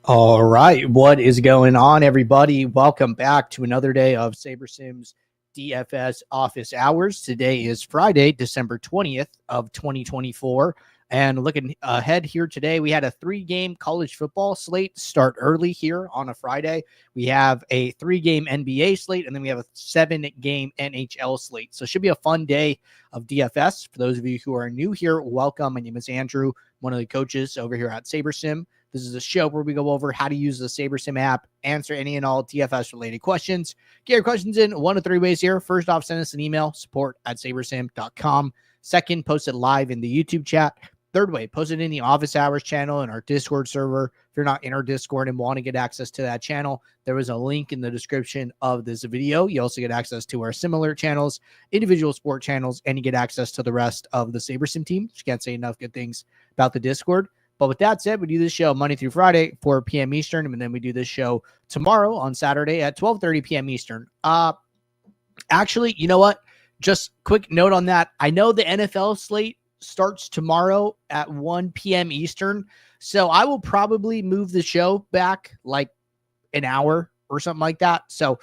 All right, what is going on, everybody? Welcome back to another day of SaberSim's DFS office hours. Today is Friday, December 20th of 2024. And looking ahead here today, we had a 3-game college football slate start early here on a Friday. We have a 3-game NBA slate, and then we have a 7-game NHL slate. So it should be a fun day of DFS. For those of you who are new here, welcome. My name is Andrew, one of the coaches over here at SaberSim. This is a show where we go over how to use the SaberSim app, answer any and all DFS-related questions. Get your questions in one of 3 ways here. First off, send us an email, support@sabersim.com. Second, post it live in the YouTube chat. Third way, post it in the office hours channel in our Discord server. If you're not in our Discord and want to get access to that channel, there is a link in the description of this video. You also get access to our similar channels, individual sport channels, and you get access to the rest of the SaberSim team. Just can't say enough good things about the Discord. But with that said, we do this show Monday through Friday, 4 p.m. Eastern, and then we do this show tomorrow on Saturday at 12:30 p.m. Eastern. Actually, you know what? Just quick note on that. I know the NFL slate starts tomorrow at 1 p.m. Eastern, so I will probably move the show back like an hour or something like that. So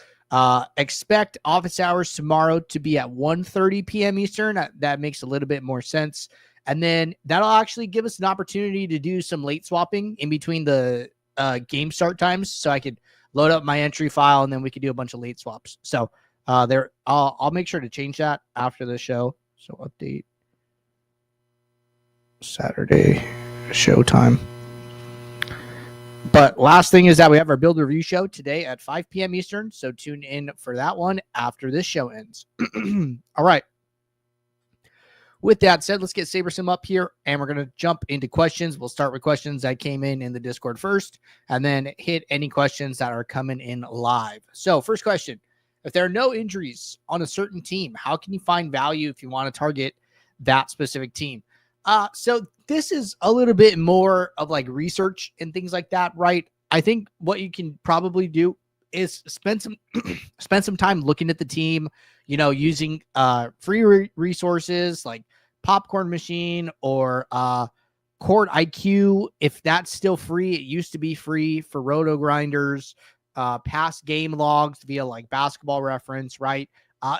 expect office hours tomorrow to be at 1:30 p.m. Eastern. That makes a little bit more sense. And then that'll actually give us an opportunity to do some late swapping in between the game start times. So I could load up my entry file and then we could do a bunch of late swaps. So I'll make sure to change that after the show. So update Saturday showtime. But last thing is that we have our build review show today at 5 p.m. Eastern. So tune in for that one after this show ends. All right. With that said, let's get SaberSim up here, and we're going to jump into questions. We'll start with questions that came in the Discord first, and then hit any questions that are coming in live. So first question, if there are no injuries on a certain team, how can you find value if you want to target that specific team? So this is a little bit more of like research and things like that, right? I think what you can probably do is spend some time looking at the team, using free resources like Popcorn Machine or Court IQ. If that's still free, it used to be free for Roto Grinders, past game logs via like Basketball Reference, right?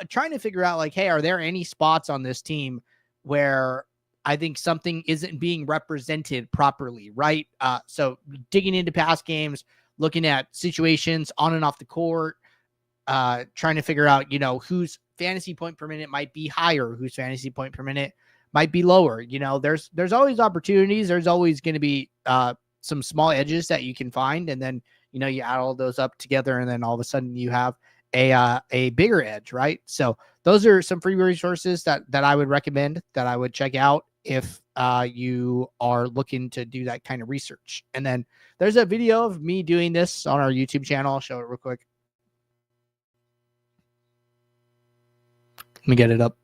Trying to figure out like, hey, are there any spots on this team where I think something isn't being represented properly, right? So digging into past games, looking at situations on and off the court, trying to figure out, whose fantasy point per minute might be higher, whose fantasy point per minute might be lower. There's always opportunities. There's always going to be some small edges that you can find. And then, you add all those up together and then all of a sudden you have a bigger edge, right? So those are some free resources that I would recommend, that I would check out if you are looking to do that kind of research. And then there's a video of me doing this on our YouTube channel. I'll show it real quick. Let me get it up.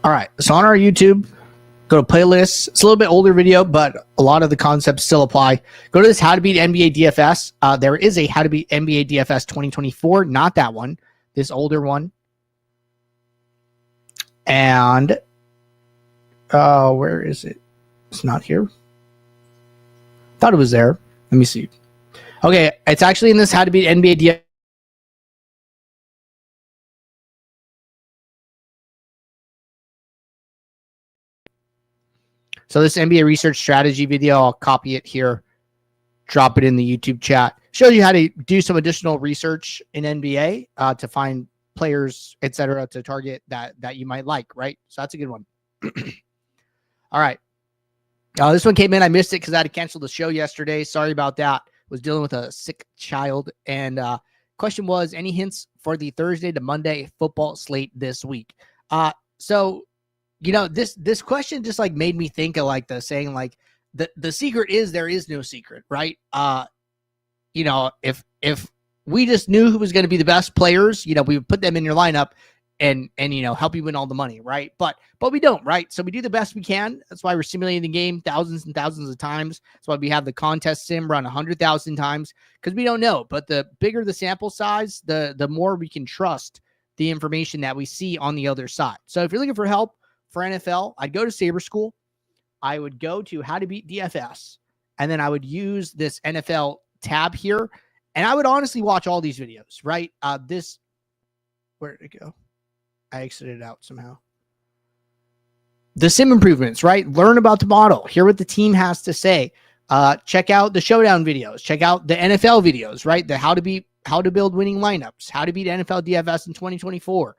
All right. So on our YouTube, go to playlists. It's a little bit older video, but a lot of the concepts still apply. Go to this How to Beat NBA DFS. There is a How to Beat NBA DFS 2024, not that one, this older one. And where is it? It's not here. Thought it was there. Let me see. Okay, it's actually in this How to Beat NBA DFS. So this NBA research strategy video, I'll copy it here, drop it in the YouTube chat. Shows you how to do some additional research in NBA to find players, etc., to target that you might like, right? So that's a good one. All right. This one came in. I missed it because I had to cancel the show yesterday. Sorry about that. Was dealing with a sick child. And question was, any hints for the Thursday to Monday football slate this week? So this question just like made me think of like the saying, like the secret is there is no secret, right? If we just knew who was going to be the best players, we would put them in your lineup and help you win all the money, right? But we don't, right? So we do the best we can. That's why we're simulating the game thousands and thousands of times. That's why we have the contest sim run 100,000 times, because we don't know. But the bigger the sample size, the more we can trust the information that we see on the other side. So if you're looking for help for NFL, I'd go to Saber School. I would go to How to Beat DFS, and then I would use this NFL tab here, and I would honestly watch all these videos, right? Where did it go? I exited it out somehow. The sim improvements, right? Learn about the model. Hear what the team has to say. Check out the Showdown videos. Check out the NFL videos, right? The how to build winning lineups, how to beat NFL DFS in 2024,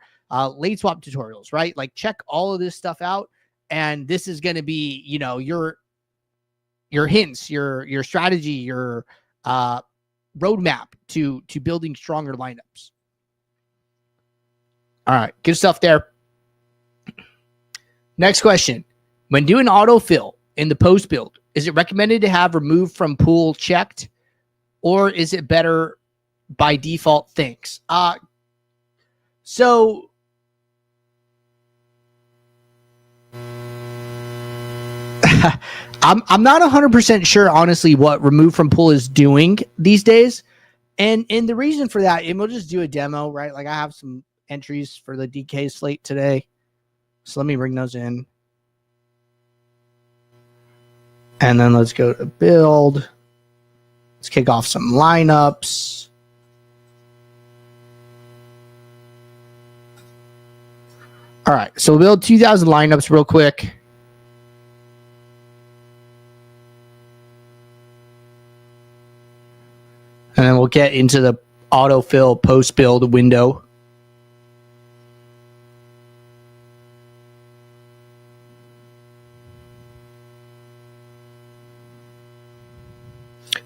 late swap tutorials, right? Like check all of this stuff out. And this is going to be, you know, your hints, your strategy, your roadmap to building stronger lineups. All right, good stuff there. Next question. When doing autofill in the post build, is it recommended to have removed from pool checked, or is it better by default? Thanks. So I'm not 100% sure, honestly, what remove from pool is doing these days. And the reason for that, and we'll just do a demo, right? Like I have some entries for the DK slate today. So let me bring those in. And then let's go to build. Let's kick off some lineups. All right, so we'll build 2,000 lineups real quick. And then we'll get into the autofill post-build window.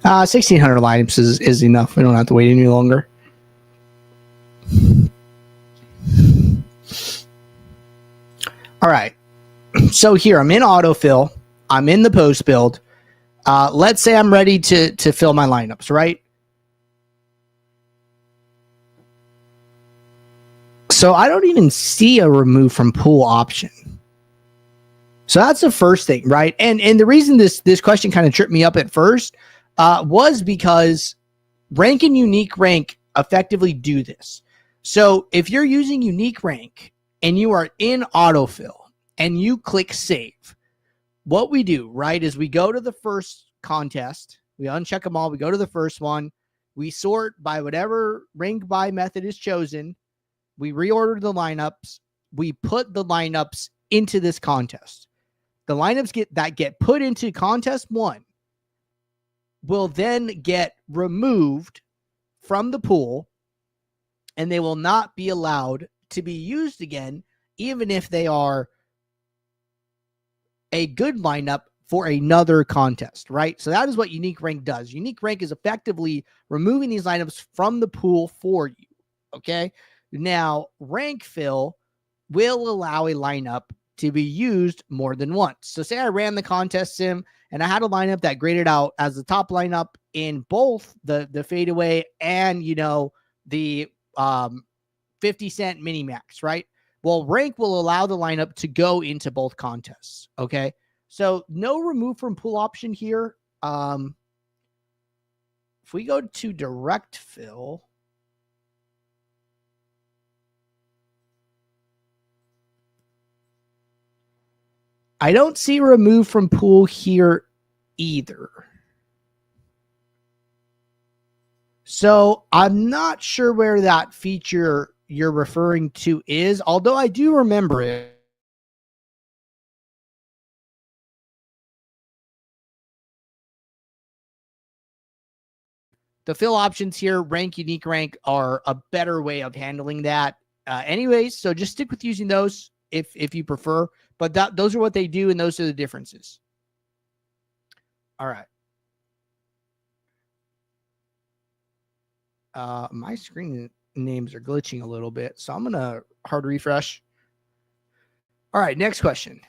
Uh, 1,600 lineups is enough. We don't have to wait any longer. All right. So here, I'm in autofill. I'm in the post-build. Let's say I'm ready to fill my lineups, right? So I don't even see a remove from pool option. So that's the first thing, right? And the reason this question kind of tripped me up at first was because rank and unique rank effectively do this. So if you're using unique rank and you are in autofill and you click save, what we do, right, is we go to the first contest, we uncheck them all, we go to the first one, we sort by whatever rank by method is chosen, we reorder the lineups, we put the lineups into this contest. The lineups get put into contest 1 will then get removed from the pool, and they will not be allowed to be used again, even if they are a good lineup for another contest, right? So that is what unique rank does. Unique rank is effectively removing these lineups from the pool for you, okay? Now, rank fill will allow a lineup to be used more than once. So say I ran the contest sim and I had a lineup that graded out as the top lineup in both the fadeaway and, you know, the 50-cent mini max, right? Well, rank will allow the lineup to go into both contests, okay? So no remove from pool option here. If we go to direct fill, I don't see remove from pool here either. So I'm not sure where that feature you're referring to is, although I do remember it. The fill options here, rank, unique rank, are a better way of handling that. Anyways, so just stick with using those if you prefer. But those are what they do, and those are the differences. All right. My screen names are glitching a little bit, so I'm going to hard refresh. All right, next question.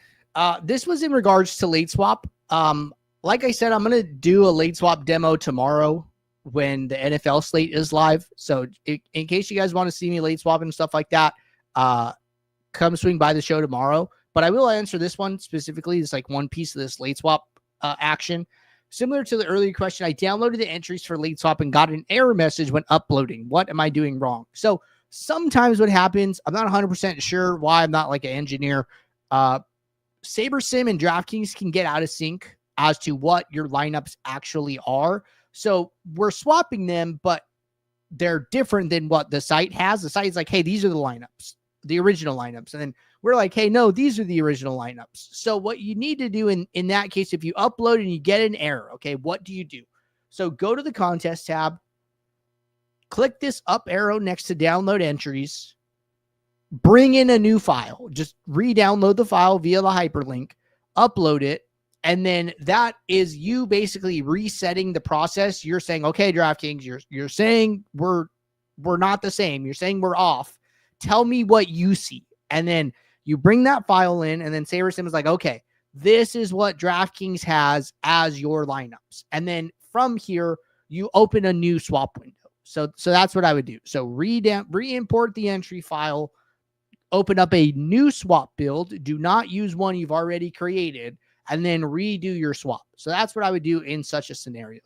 This was in regards to late swap. Like I said, I'm going to do a late swap demo tomorrow when the NFL slate is live. So in case you guys want to see me late swap and stuff like that, come swing by the show tomorrow. But I will answer this one specifically. It's like one piece of this late swap action. Similar to the earlier question, I downloaded the entries for late swap and got an error message when uploading. What am I doing wrong? So sometimes what happens, I'm not 100% sure why, I'm not like an engineer. SaberSim and DraftKings can get out of sync as to what your lineups actually are. So we're swapping them, but they're different than what the site has. The site's like, hey, these are the lineups, the original lineups. And then we're like, hey, no, these are the original lineups. So what you need to do in that case, if you upload and you get an error, okay, what do you do? So go to the contest tab, click this up arrow next to download entries, bring in a new file, just re-download the file via the hyperlink, upload it, and then that is you basically resetting the process. You're saying, okay, DraftKings, you're saying we're not the same. You're saying we're off. Tell me what you see. And then you bring that file in, and then SaberSim is like, okay, this is what DraftKings has as your lineups. And then from here, you open a new swap window. So that's what I would do. So re-import the entry file, open up a new swap build. Do not use one you've already created, and then redo your swap. So that's what I would do in such a scenario.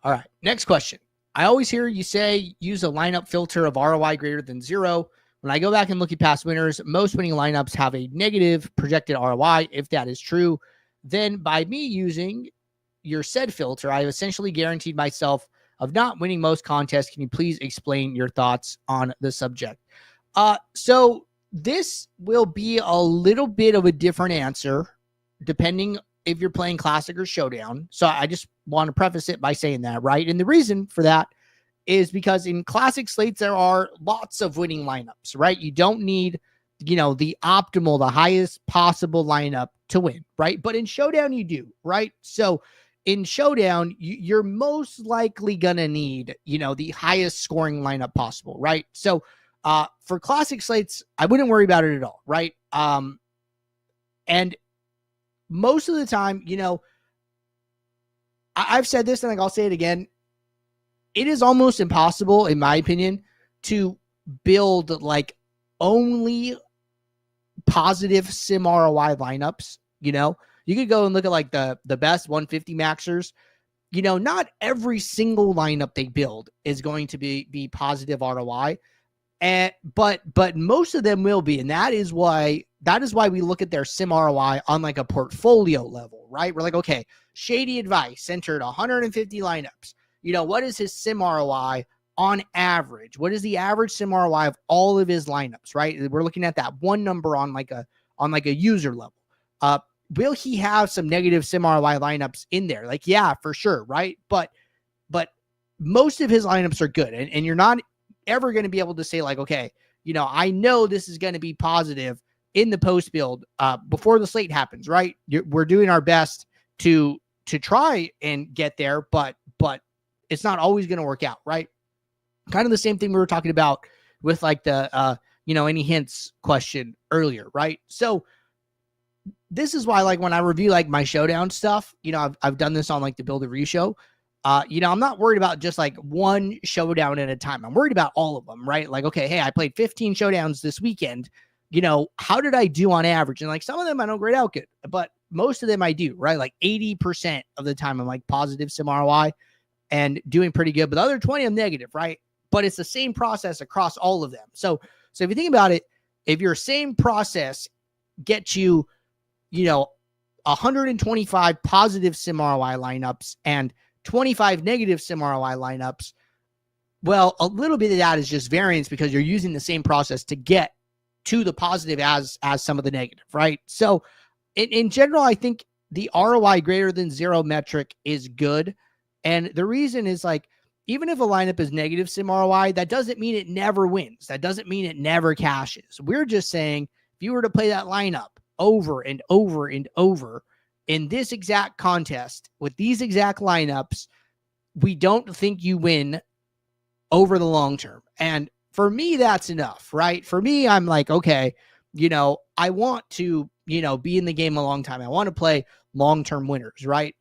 All right, next question. I always hear you say use a lineup filter of ROI greater than 0. When I go back and look at past winners, most winning lineups have a negative projected ROI. If that is true, then by me using your said filter, I have essentially guaranteed myself of not winning most contests. Can you please explain your thoughts on the subject? So this will be a little bit of a different answer depending if you're playing Classic or Showdown. So I just want to preface it by saying that, right? And the reason for that is because in Classic slates, there are lots of winning lineups, right? You don't need, the optimal, the highest possible lineup to win, right? But in Showdown, you do, right? So in Showdown, you're most likely going to need, the highest scoring lineup possible, right? So for Classic slates, I wouldn't worry about it at all, right? And most of the time, I've said this and I'll say it again. It is almost impossible, in my opinion, to build like only positive sim ROI lineups. You could go and look at like the best 150 maxers. Not every single lineup they build is going to be positive ROI. But most of them will be. And that is why we look at their sim ROI on like a portfolio level, right? We're like, okay, Shady Advice entered 150 lineups. What is his sim ROI on average? What is the average sim ROI of all of his lineups, right? We're looking at that one number on like a user level. Will he have some negative sim ROI lineups in there? Like, yeah, for sure, right? But most of his lineups are good. And you're not ever going to be able to say like, okay, I know this is going to be positive in the post build before the slate happens, right? We're doing our best to try and get there, but it's not always going to work out, right? Kind of the same thing we were talking about with like the, any hints question earlier, right? So this is why, like, when I review like my Showdown stuff, I've done this on like the Build a Review show. I'm not worried about just like one Showdown at a time. I'm worried about all of them, right? Like, okay, hey, I played 15 Showdowns this weekend. How did I do on average? And like some of them I don't grade out good, but most of them I do, right? Like 80% of the time I'm like positive sim ROI and doing pretty good, but the other 20 I'm negative, right? But it's the same process across all of them. So if you think about it, if your same process gets you, 125 positive sim ROI lineups and 25 negative sim ROI lineups, well, a little bit of that is just variance because you're using the same process to get to the positive as some of the negative, right? So in general, I think the ROI greater than 0 metric is good. And the reason is like, even if a lineup is negative sim ROI, that doesn't mean it never wins. That doesn't mean it never cashes. We're just saying if you were to play that lineup over and over and over in this exact contest with these exact lineups, we don't think you win over the long term. And for me, that's enough, right? For me, I'm like, okay, I want to, be in the game a long time. I want to play long-term winners, right?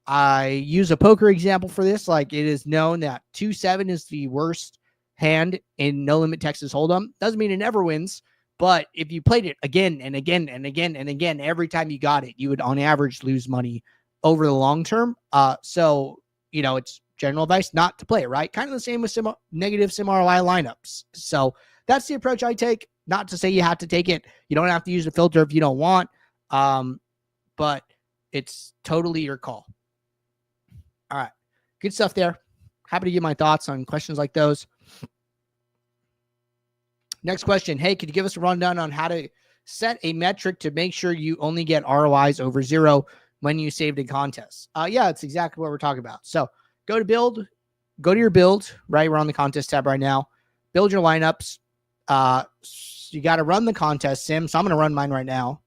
I use a poker example for this. Like, it is known that 2-7 is the worst hand in No Limit Texas Hold'em. Doesn't mean it never wins, but if you played it again and again and again and again, every time you got it, you would on average lose money over the long term. So, it's general advice not to play it, right? Kind of the same with negative sim ROI lineups. So that's the approach I take. Not to say you have to take it. You don't have to use the filter if you don't want, but it's totally your call. All right. Good stuff there. Happy to give my thoughts on questions like those. Next question. Hey, could you give us a rundown on how to set a metric to make sure you only get ROIs over 0 when you saved a contest? Yeah, it's exactly what we're talking about. So go to build, go to your build, right? We're on the contest tab right now. Build your lineups. You got to run the contest sim. So I'm going to run mine right now.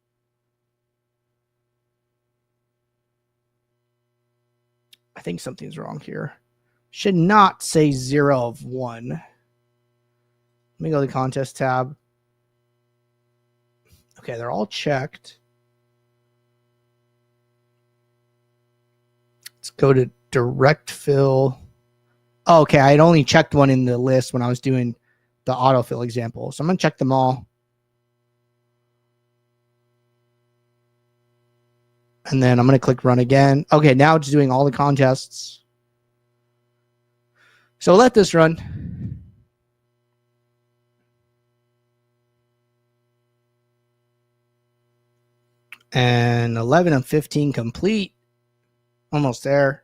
I think something's wrong here. Should not say 0 of 1. Let me go to the contest tab. Okay, they're all checked. Let's go to direct fill. Oh, okay, I had only checked one in the list when I was doing the autofill example. So I'm going to check them all. And then I'm going to click run again. Okay, now it's doing all the contests. So let this run. And 11 of 15 complete. Almost there.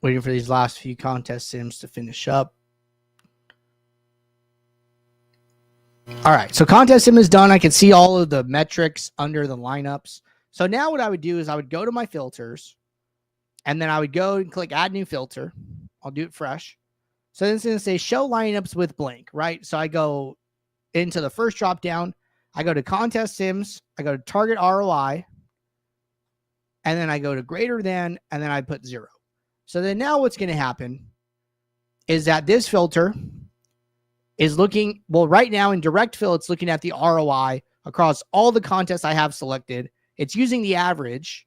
Waiting for these last few contest sims to finish up. All right, so contest sim is done. I can see all of the metrics under the lineups. So now what I would do is I would go to my filters, and then I would go and click add new filter. I'll do it fresh. So then it's going to say show lineups with blank, right? So I go into the first drop down. I go to contest sims. I go to target ROI. And then I go to greater than, and then I put 0. So then now what's going to happen is that this filter is looking, well, right now in direct fill, it's looking at the ROI across all the contests I have selected. It's using the average,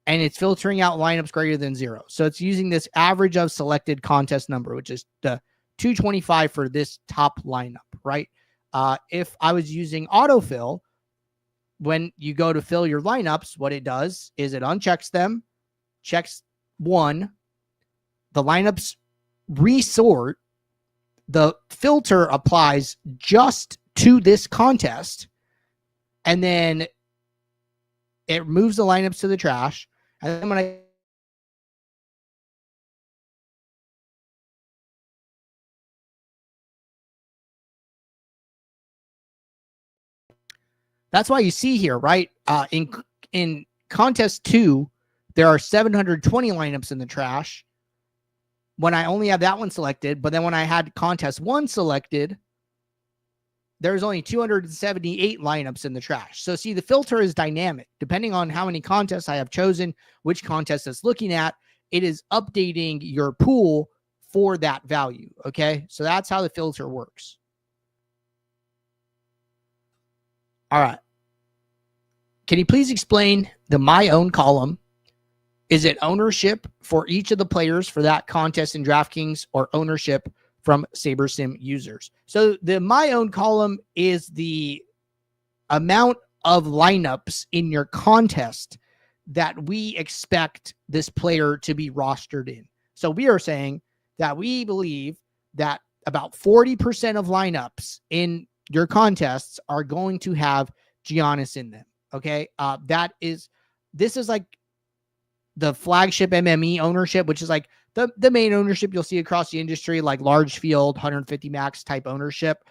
and it's filtering out lineups greater than 0. So it's using this average of selected contest number, which is the 225 for this top lineup, right? If I was using autofill, when you go to fill your lineups, what it does is it unchecks them, checks 1, the lineups resort, the filter applies just to this contest, and then it moves the lineups to the trash. And then when I that's why you see here, right? In contest 2, there are 720 lineups in the trash when I only have that one selected. But then when I had contest 1 selected, there's only 278 lineups in the trash. So see, the filter is dynamic. Depending on how many contests I have chosen, which contest it's looking at, it is updating your pool for that value. Okay, so that's how the filter works. All right. Can you please explain the my own column? Is it ownership for each of the players for that contest in DraftKings, or ownership from SaberSim users? So the my own column is the amount of lineups in your contest that we expect this player to be rostered in. So we are saying that we believe that about 40% of lineups in your contests are going to have Giannis in them. Okay. This is like the flagship MME ownership, which is like the main ownership you'll see across the industry, like large field, 150 max type ownership.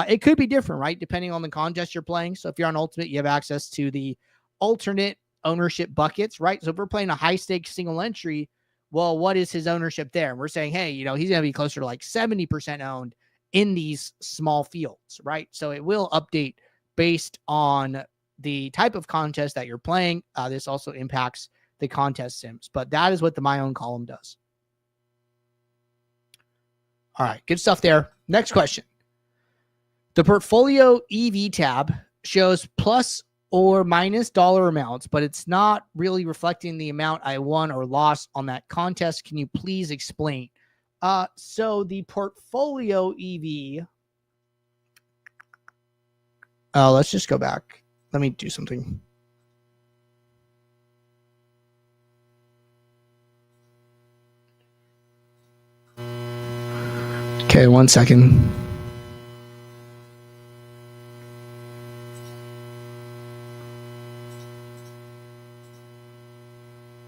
It could be different, right? Depending on the contest you're playing. So if you're on Ultimate, you have access to the alternate ownership buckets, right? So if we're playing a high stakes single entry, well, what is his ownership there? And we're saying, hey, he's going to be closer to like 70% owned in these small fields, right? So it will update based on the type of contest that you're playing. This also impacts the contest sims, but that is what the my own column does. All right, good stuff there. Next question. The portfolio EV tab shows plus or minus dollar amounts, but it's not really reflecting the amount I won or lost on that contest. Can you please explain? So the portfolio EV, let's just go back. Let me do something. Okay, 1 second.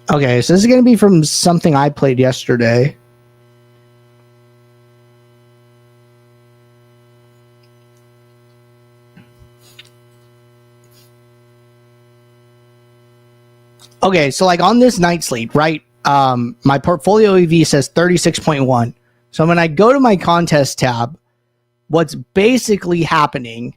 Okay, so this is going to be from something I played yesterday. Okay, so like on this night slate, right? My portfolio EV says 36.1. So when I go to my contest tab, what's basically happening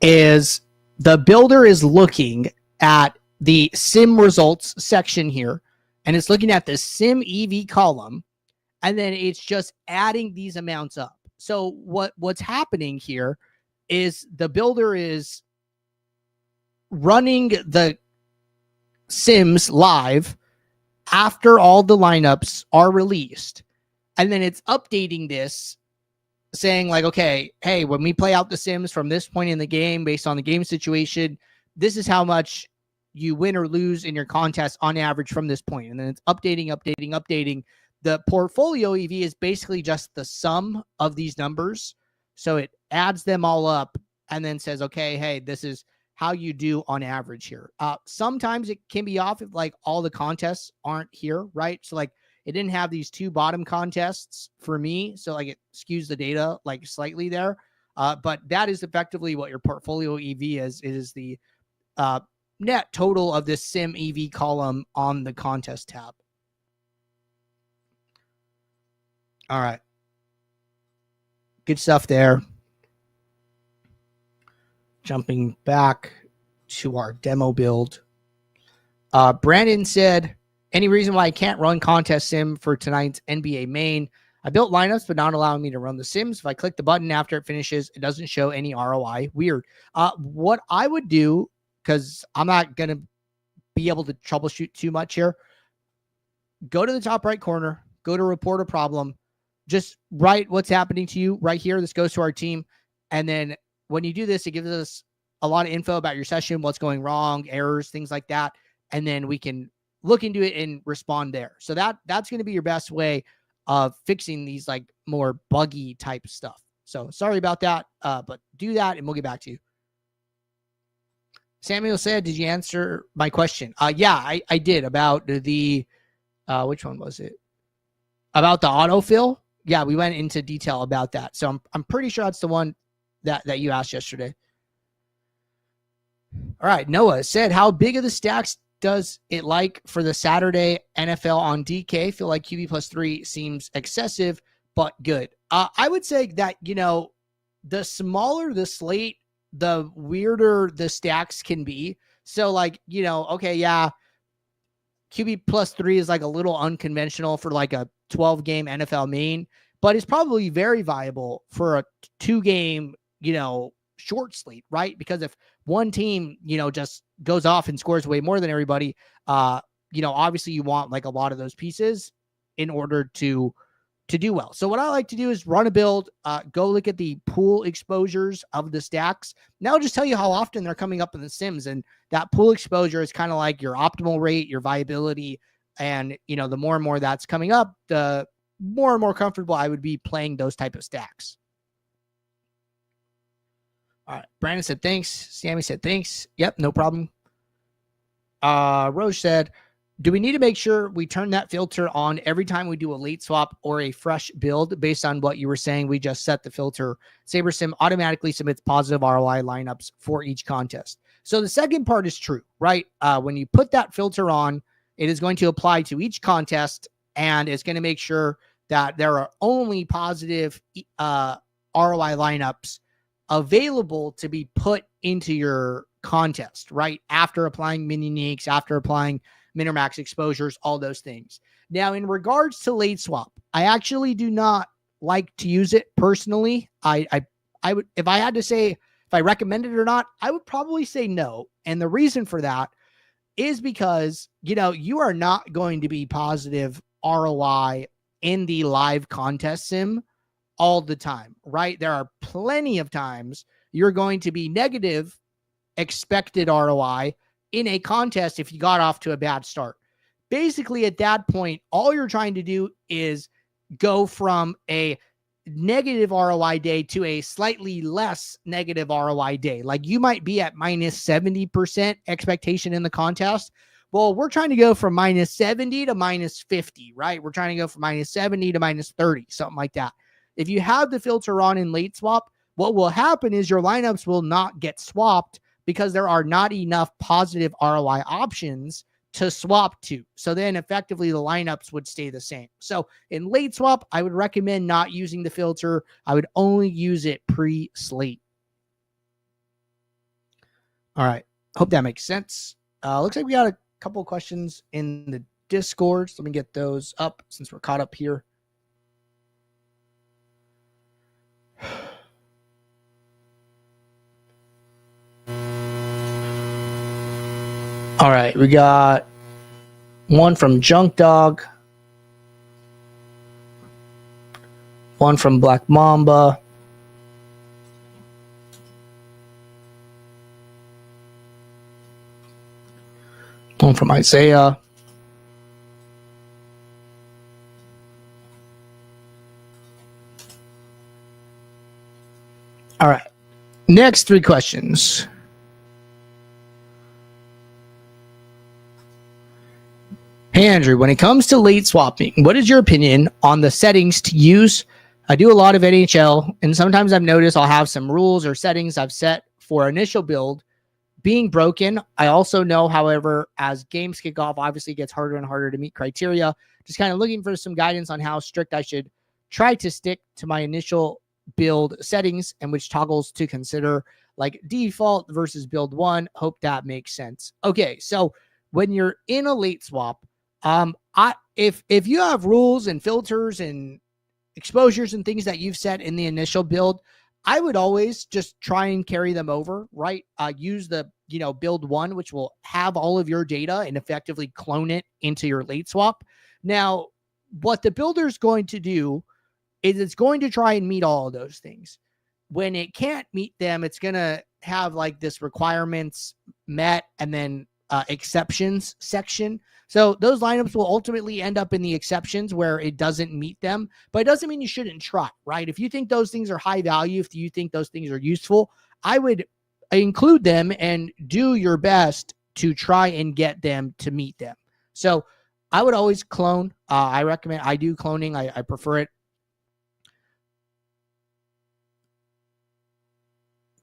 is the builder is looking at the sim results section here, and it's looking at the sim EV column, and then it's just adding these amounts up. So what's happening here is the builder is running the sims live after all the lineups are released, and then it's updating this saying like, okay, hey, when we play out the sims from this point in the game based on the game situation, this is how much you win or lose in your contest on average from this point. And then it's updating. The portfolio EV is basically just the sum of these numbers. So it adds them all up and then says, okay, hey, this is how you do on average here. Sometimes it can be off if like all the contests aren't here, right? So like it didn't have these two bottom contests for me. So like it skews the data like slightly there. But that is effectively what your portfolio EV is. It is the net total of this sim EV column on the contest tab. All right. Good stuff there. Jumping back to our demo build. Brandon said, any reason why I can't run contest sim for tonight's NBA main? I built lineups, but not allowing me to run the sims. If I click the button after it finishes, it doesn't show any ROI. Weird. What I would do, because I'm not going to be able to troubleshoot too much here, go to the top right corner, go to report a problem, just write what's happening to you right here. This goes to our team. And then when you do this, it gives us a lot of info about your session, what's going wrong, errors, things like that. And then we can look into it and respond there. So that's going to be your best way of fixing these like more buggy type stuff. So sorry about that, but do that and we'll get back to you. Samuel said, did you answer my question? Yeah, I did about the, which one was it? About the autofill. Yeah, we went into detail about that. So I'm pretty sure that's the one that you asked yesterday. All right. Noah said, how big of the stacks does it like for the Saturday NFL on DK? Feel like QB +3 seems excessive, but good. I would say that, the smaller the slate, the weirder the stacks can be. So like, okay, yeah, QB +3 is like a little unconventional for like a 12-game NFL main, but it's probably very viable for a 2-game, short slate, right? Because if one team, just goes off and scores way more than everybody, obviously you want like a lot of those pieces in order to do well. So what I like to do is run a build, go look at the pool exposures of the stacks. Now I'll just tell you how often they're coming up in the sims, and that pool exposure is kind of like your optimal rate, your viability, and the more and more that's coming up, the more and more comfortable I would be playing those type of stacks. All right. Brandon said, thanks. Sammy said, thanks. Yep. No problem. Rose said, do we need to make sure we turn that filter on every time we do a late swap or a fresh build? Based on what you were saying, we just set the filter. SaberSim automatically submits positive ROI lineups for each contest. So the second part is true, right? When you put that filter on, it is going to apply to each contest, and it's going to make sure that there are only positive ROI lineups available to be put into your contest, right? After applying mini uniques, after applying min or max exposures, all those things. Now, in regards to late swap, I actually do not like to use it personally. I would, if I had to say if I recommend it or not, I would probably say no. And the reason for that is because, you are not going to be positive ROI in the live contest sim all the time, right? There are plenty of times you're going to be negative expected ROI in a contest if you got off to a bad start. Basically, at that point, all you're trying to do is go from a negative ROI day to a slightly less negative ROI day. Like you might be at minus 70% expectation in the contest. Well, we're trying to go from minus 70 to minus 50, right? We're trying to go from minus 70 to minus 30, something like that. If you have the filter on in late swap, what will happen is your lineups will not get swapped because there are not enough positive ROI options to swap to. So then effectively the lineups would stay the same. So in late swap, I would recommend not using the filter. I would only use it pre-slate. All right. Hope that makes sense. Looks like we got a couple of questions in the Discord. So let me get those up since we're caught up here. All right, we got one from Junk Dog, one from Black Mamba, one from Isaiah, all right, next 3 questions. Hey, Andrew, when it comes to late swapping, what is your opinion on the settings to use? I do a lot of NHL, and sometimes I've noticed I'll have some rules or settings I've set for initial build being broken. I also know, however, as games kick off, obviously it gets harder and harder to meet criteria. Just kind of looking for some guidance on how strict I should try to stick to my initial build settings and which toggles to consider, like default versus build 1. Hope that makes sense. Okay, so when you're in a late swap, if you have rules and filters and exposures and things that you've set in the initial build, I would always just try and carry them over, right? Use the, build 1, which will have all of your data and effectively clone it into your late swap. Now, what the builder is going to do is it's going to try and meet all of those things. When it can't meet them, it's going to have like this requirements met and then exceptions section. So those lineups will ultimately end up in the exceptions where it doesn't meet them, but it doesn't mean you shouldn't try, right? If you think those things are high value, if you think those things are useful, I would include them and do your best to try and get them to meet them. So I would always clone. I recommend, I do cloning. I prefer it.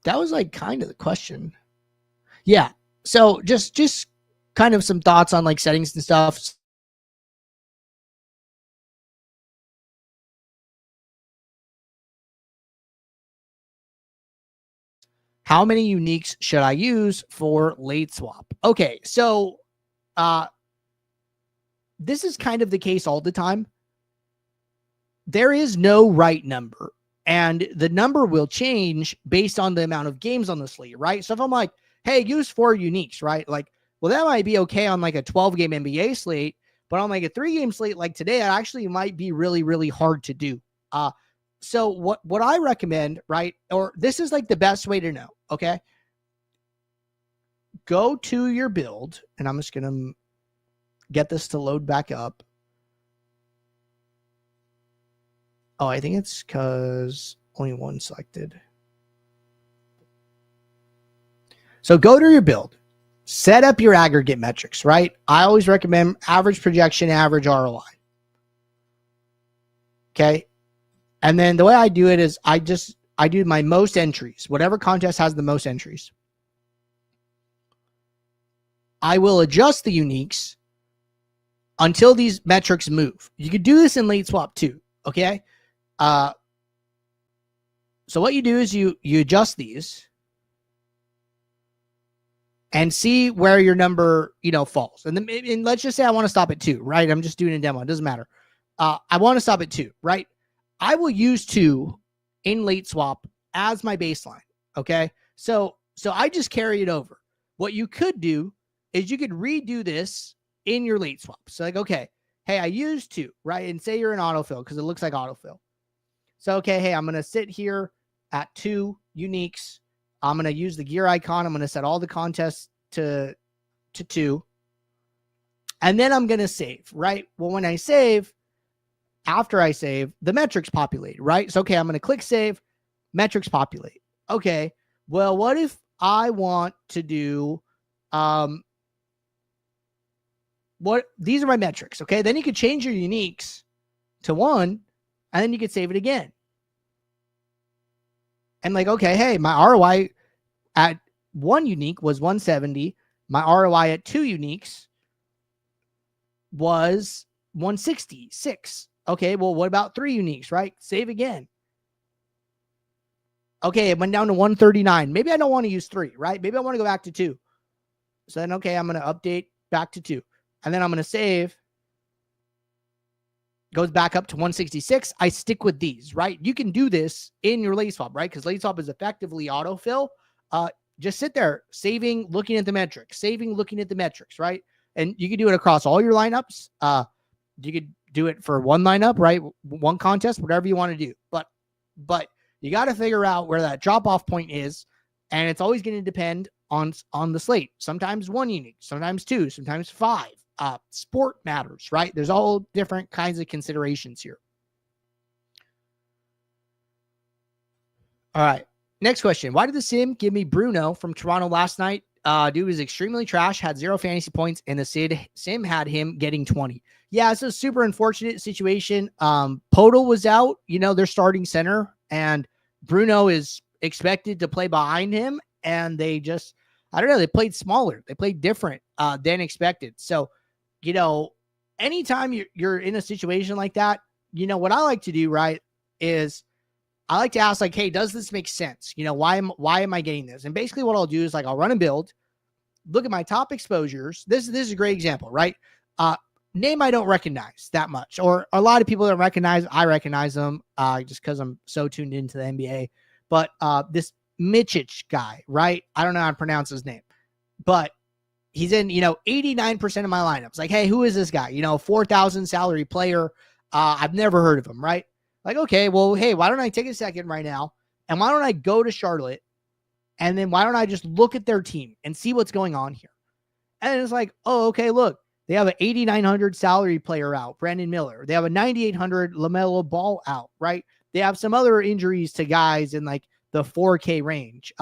That was like kind of the question. Yeah. So just kind of some thoughts on like settings and stuff. How many uniques should I use for late swap? Okay, so this is kind of the case all the time. There is no right number, and the number will change based on the amount of games on the slate, right? So if I'm like, hey, use 4 uniques, right? Like, well, that might be okay on like a 12-game NBA slate, but on like a 3-game slate like today, it actually might be really, really hard to do. So what I recommend, right, or this is like the best way to know, okay? Go to your build, and I'm just going to get this to load back up. Oh, I think it's because only one selected. So go to your build, set up your aggregate metrics, right? I always recommend average projection, average ROI. Okay. And then the way I do it is I do my most entries, whatever contest has the most entries. I will adjust the uniques until these metrics move. You could do this in late swap too. Okay. So what you do is you adjust these and see where your number, falls. And then let's just say I want to stop at 2, right? I'm just doing a demo. It doesn't matter. I want to stop at 2, right? I will use 2 in late swap as my baseline. Okay. So I just carry it over. What you could do is you could redo this in your late swap. So like, okay, hey, I used 2, right? And say you're in autofill because it looks like autofill. So, okay, hey, I'm going to sit here at 2 uniques. I'm going to use the gear icon. I'm going to set all the contests to 2. And then I'm going to save, right? Well, when I save, after I save, the metrics populate, right? So, okay, I'm going to click save, metrics populate. Okay, well, what if I want to do, these are my metrics, okay? Then you could change your uniques to 1, and then you could save it again. And like, okay, hey, my ROI at 1 unique was 170. My ROI at 2 uniques was 166. Okay, well, what about 3 uniques, right? Save again. Okay, it went down to 139. Maybe I don't want to use 3, right? Maybe I want to go back to 2. So then, okay, I'm going to update back to 2. And then I'm going to save. Goes back up to 166. I stick with these, right? You can do this in your late swap, right? Because late swap is effectively autofill. Just sit there, saving, looking at the metrics, saving, looking at the metrics, right? And you can do it across all your lineups. You could do it for one lineup, right? One contest, whatever you want to do. But you got to figure out where that drop-off point is, and it's always going to depend on the slate. Sometimes 1 unique, sometimes 2, sometimes 5. Sport matters, right? There's all different kinds of considerations here. All right. Next question. Why did the sim give me Bruno from Toronto last night? Dude was extremely trash, had 0 fantasy points, and the sim had him getting 20. Yeah, it's a super unfortunate situation. Podol was out, their starting center, and Bruno is expected to play behind him, and they just, I don't know, they played smaller. They played different than expected. So, anytime you're in a situation like that, what I like to do, right, is I like to ask, like, hey, does this make sense? Why am I getting this? And basically what I'll do is, like, I'll run and build, look at my top exposures. This is a great example, right? Name I don't recognize that much, or a lot of people don't recognize. I recognize them just because I'm so tuned into the NBA. But this Mičić guy, right? I don't know how to pronounce his name, but he's in, 89% of my lineups. Like, hey, who is this guy? 4,000 salary player. I've never heard of him, right? Like, okay, well, hey, why don't I take a second right now, and why don't I go to Charlotte, and then why don't I just look at their team and see what's going on here? And it's like, oh, okay, look, they have an 8,900 salary player out, Brandon Miller. They have a 9,800 LaMelo Ball out, right? They have some other injuries to guys in like the 4K range.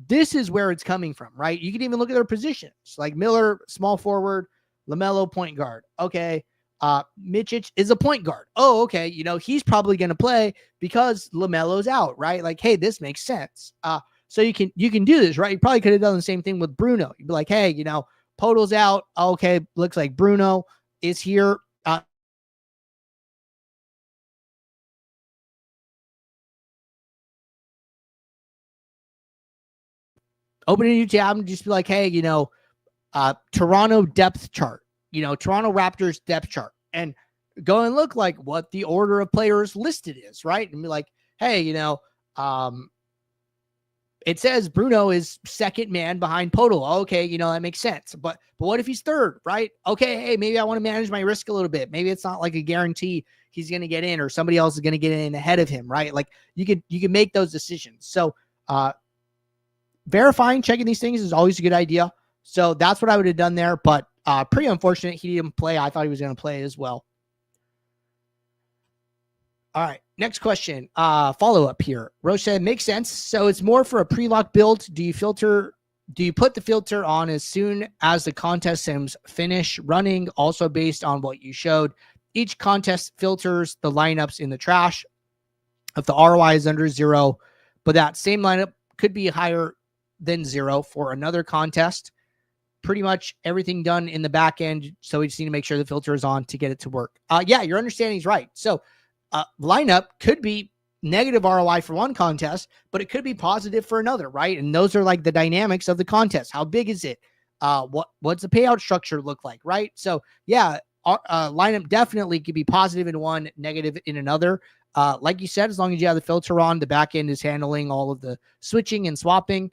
This is where it's coming from, right? You can even look at their positions, like Miller, small forward, LaMelo, point guard. Okay. Mičić is a point guard. Oh, okay. He's probably going to play because LaMelo's out, right? Like, hey, this makes sense. So you can do this, right? You probably could have done the same thing with Bruno. You'd be like, hey, Podol's out. Okay. Looks like Bruno is here. Open a new tab and just be like, hey, Toronto depth chart, Toronto Raptors depth chart, and go and look like what the order of players listed is, right? And be like, hey, it says Bruno is second man behind Podol. Okay, that makes sense. But what if he's third, right? Okay, hey, maybe I want to manage my risk a little bit. Maybe it's not like a guarantee he's going to get in, or somebody else is going to get in ahead of him, right? Like you can make those decisions. So verifying, checking these things is always a good idea. So that's what I would have done there. But pretty unfortunate he didn't play. I thought he was going to play as well. All right, next question. Follow up here. Roche said, makes sense. So it's more for a pre-lock build. Do you put the filter on as soon as the contest sims finish running? Also based on what you showed, each contest filters the lineups in the trash if the ROI is under 0, but that same lineup could be higher than 0 for another contest. Pretty much everything done in the back end. So we just need to make sure the filter is on to get it to work. Yeah, your understanding is right. So lineup could be negative ROI for one contest, but it could be positive for another, right? And those are like the dynamics of the contest. How big is it? What's the payout structure look like, right? So yeah, lineup definitely could be positive in one, negative in another. Like you said, as long as you have the filter on, the back end is handling all of the switching and swapping.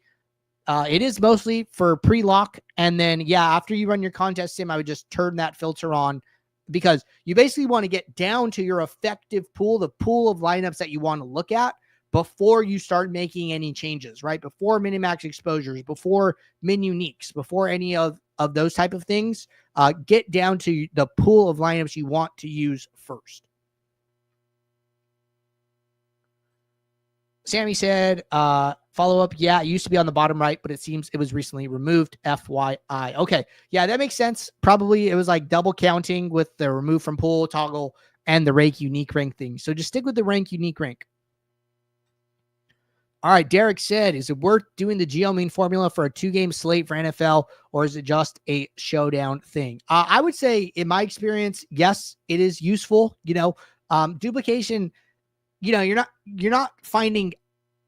It is mostly for pre-lock. And then, yeah, after you run your contest sim, I would just turn that filter on, because you basically want to get down to your effective pool, the pool of lineups that you want to look at before you start making any changes, right? Before minimax exposures, before min uniques, before any of those type of things, get down to the pool of lineups you want to use first. Sammy said, follow up. Yeah, it used to be on the bottom right, but it seems it was recently removed. FYI. Okay. Yeah, that makes sense. Probably it was like double counting with the remove from pool toggle and the rank unique rank thing. So just stick with the rank unique rank. All right. Derek said, is it worth doing the Geomean formula for a 2-game slate for NFL, or is it just a showdown thing? I would say in my experience, yes, it is useful. Duplication, you're not finding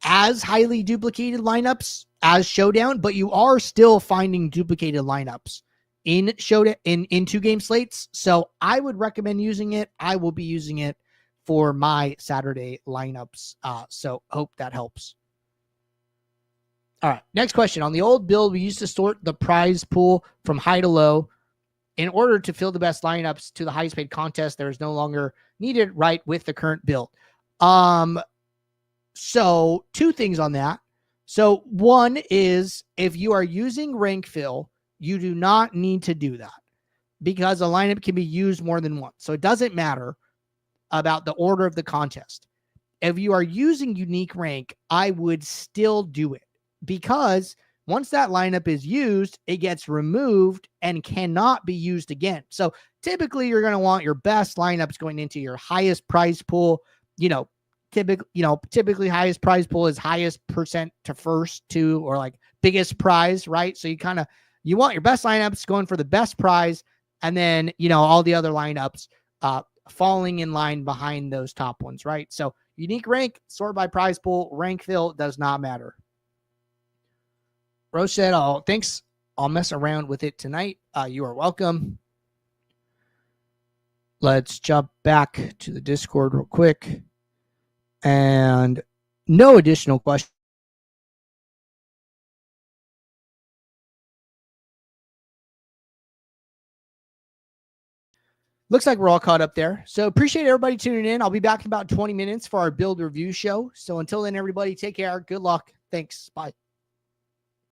as highly duplicated lineups as Showdown, but you are still finding duplicated lineups in Showdown in 2-game slates. So I would recommend using it. I will be using it for my Saturday lineups. So hope that helps. All right, next question. On the old build, we used to sort the prize pool from high to low. In order to fill the best lineups to the highest paid contest, there is no longer needed, right, with the current build. So 2 things on that. So one is, if you are using rank fill, you do not need to do that because a lineup can be used more than once. So it doesn't matter about the order of the contest. If you are using unique rank, I would still do it, because once that lineup is used, it gets removed and cannot be used again. So typically you're going to want your best lineups going into your highest prize pool. Typically highest prize pool is highest percent to first to, or like biggest prize, right? So you want your best lineups going for the best prize, and then, all the other lineups falling in line behind those top ones, right? So unique rank, sort by prize pool, rank fill does not matter. Rose said, "Oh, thanks. I'll mess around with it tonight." You are welcome. Let's jump back to the Discord real quick. And no additional questions. Looks like we're all caught up there. So appreciate everybody tuning in. I'll be back in about 20 minutes for our build review show. So until then, everybody, take care. Good luck. Thanks. Bye.